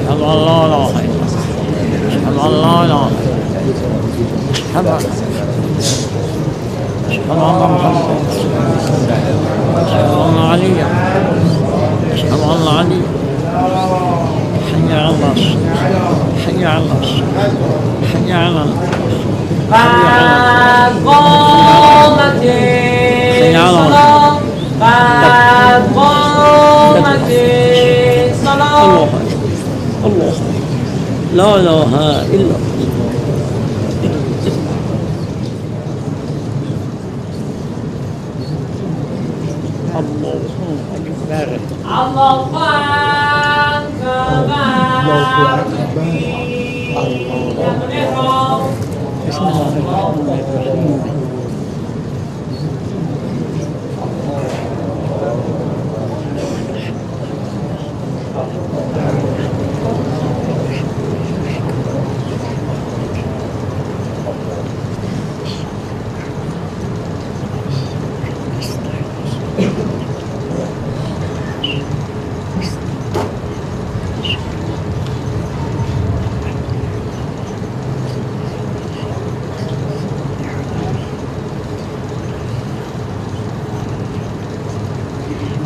أشهد أن لا إله إلا الله أشهد أن لا إله إلا الله أشهد أن محمدا أشهد أن عليا أشهد أن عليا حي على الصلاة حي على الصلاة حي على قامت الصلاة قامت الصلاة. الله لا إله إلا الله أكبر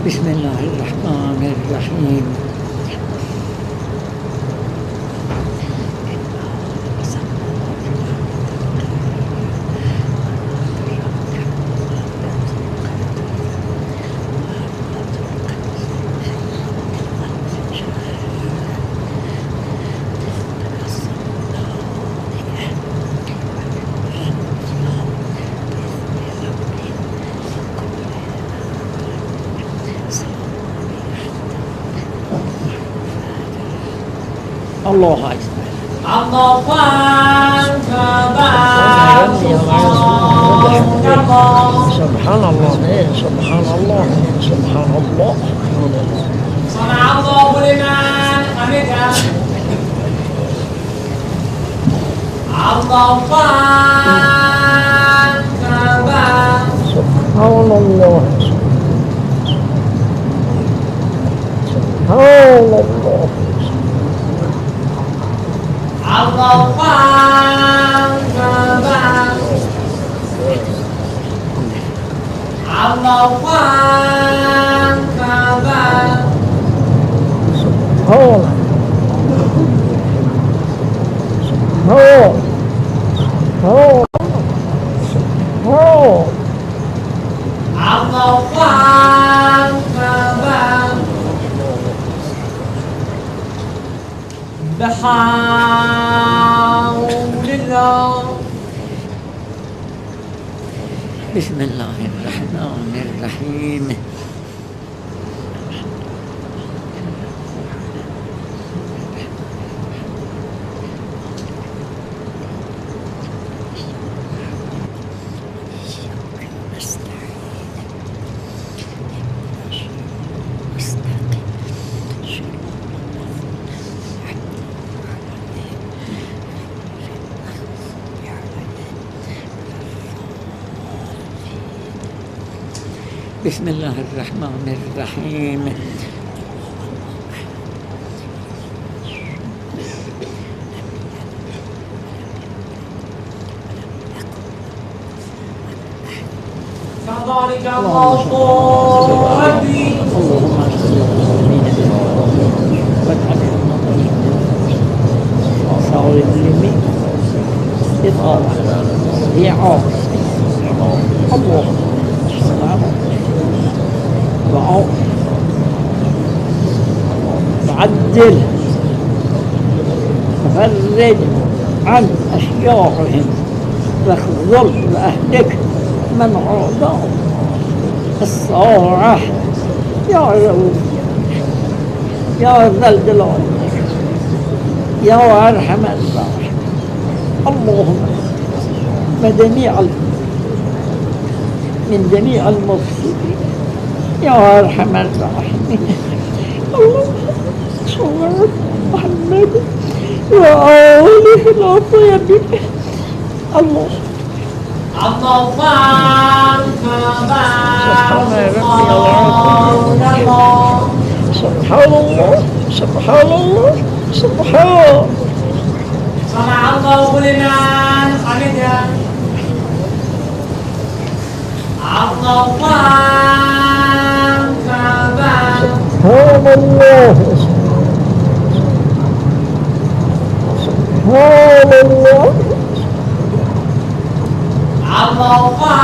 بسم الله الرحمن الرحيم بسم الله الرحمن الرحيم الله أكبر الله سبحان الله سبحان الله سبحان الله صنع الله لمن حمده. الله سبحان الله سبحان الله بحول الله. بسم الله الرحمن الرحيم بسم الله الرحمن الرحيم كذلك الله ربي. اللهم صل على صار الجميع إطارة إعاق اللهم صل على وعدل فرج عن أشياعهم واخذل وأهلك من عاداهم الساعة يا رب يا ذا الجلال يا أرحم الراحمين. اللهم من جميع المفسدين يا أرحم الراحمين. اللهم صل على محمد وآله الطيبين. الله سبحان الله سبحان الله سبحان سمع الله لمن حمده الله أكبر سبحان الله سبحان الله الله أكبر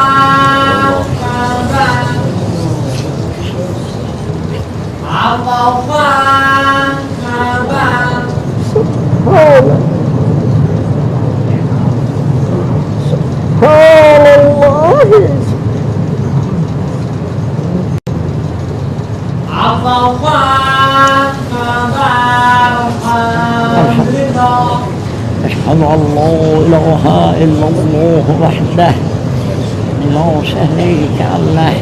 الله أكبر سبحان سبحان الله الله أكبر الحمد لله أشهد أن لا إله إلا الله وحده لا شريك له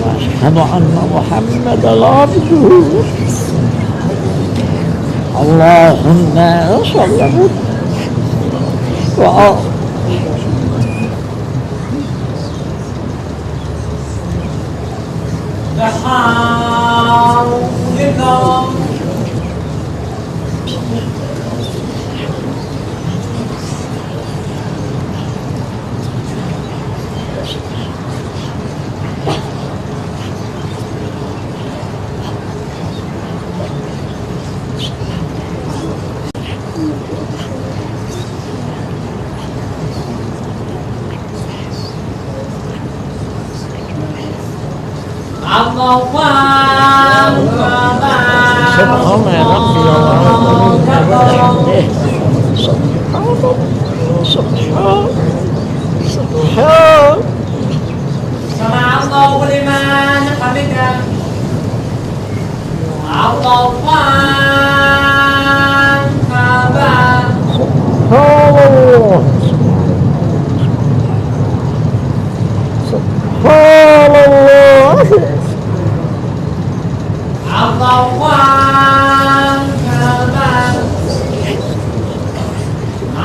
وأشهد أن محمدا عبده اللهم صل وسلم الحمد لله الله سبحان ربي وبحمده سبحان سمع الله لمن حمده الله أكبر سبحان الله سبحان الله الله أكبر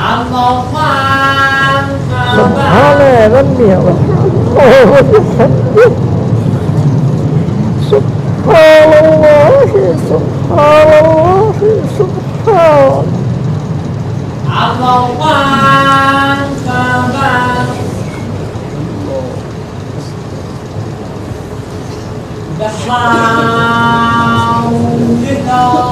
الله سبحان أكبر ربي وبحمده سبحان الله سبحان الله سبحان الله أكبر الحمد لله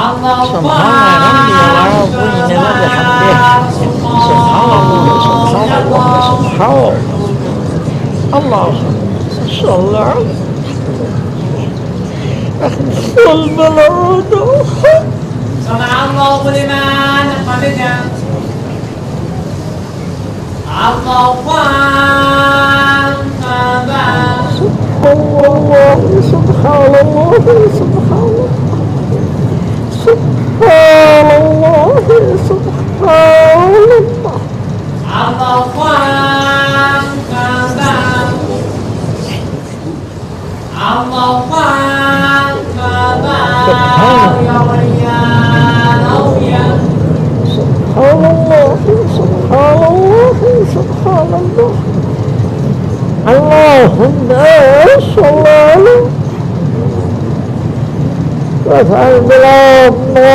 الله سبحان ربي العظيم وبحمده سبحان الله سبحان الله سبحان الله صل على أخي البلاد سمع الله لمن حمده الله أكبر سبحان الله سبحان الله سبحان الله سبحان الله الله أكبر الله أكبر يا ريان أويا سبحان الله سبحان الله سبحان الله اللهم صل على وافعل بلا ما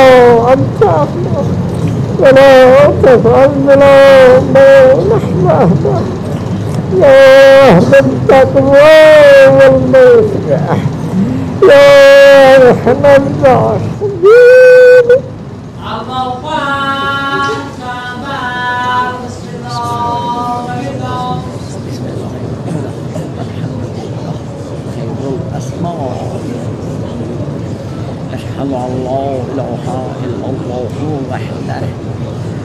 أنت أخبر ولا تفعل بلا ما نحن أهدى يا أهل التقوى والمغفرة يا أرحم الراحمين الله أكبر بسم الله والله خير الأسماء أشهد أن لا إله إلا الله وحده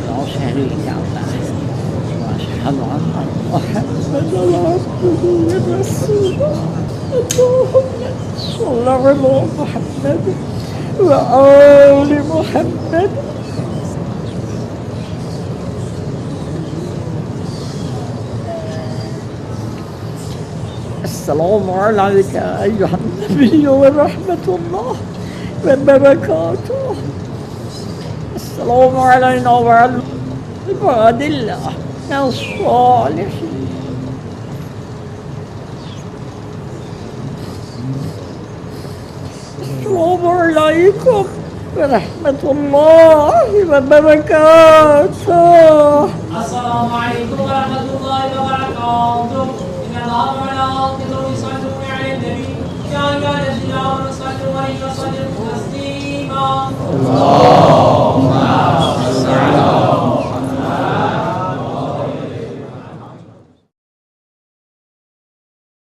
لا شريك له وأشهد أن محمدا عبده ورسوله اللهم صل على محمد وآل محمد السلام عليك أيها النبي ورحمة الله وبركاته. السلام علينا وعلى عباد الله الصالحين. السلام عليكم ورحمة الله وبركاته. السلام عليكم ورحمة الله وبركاته. إن الله وملائكته يصلون على النبي يا أيها الذين آمنوا صلوا عليه وسلموا تسليما.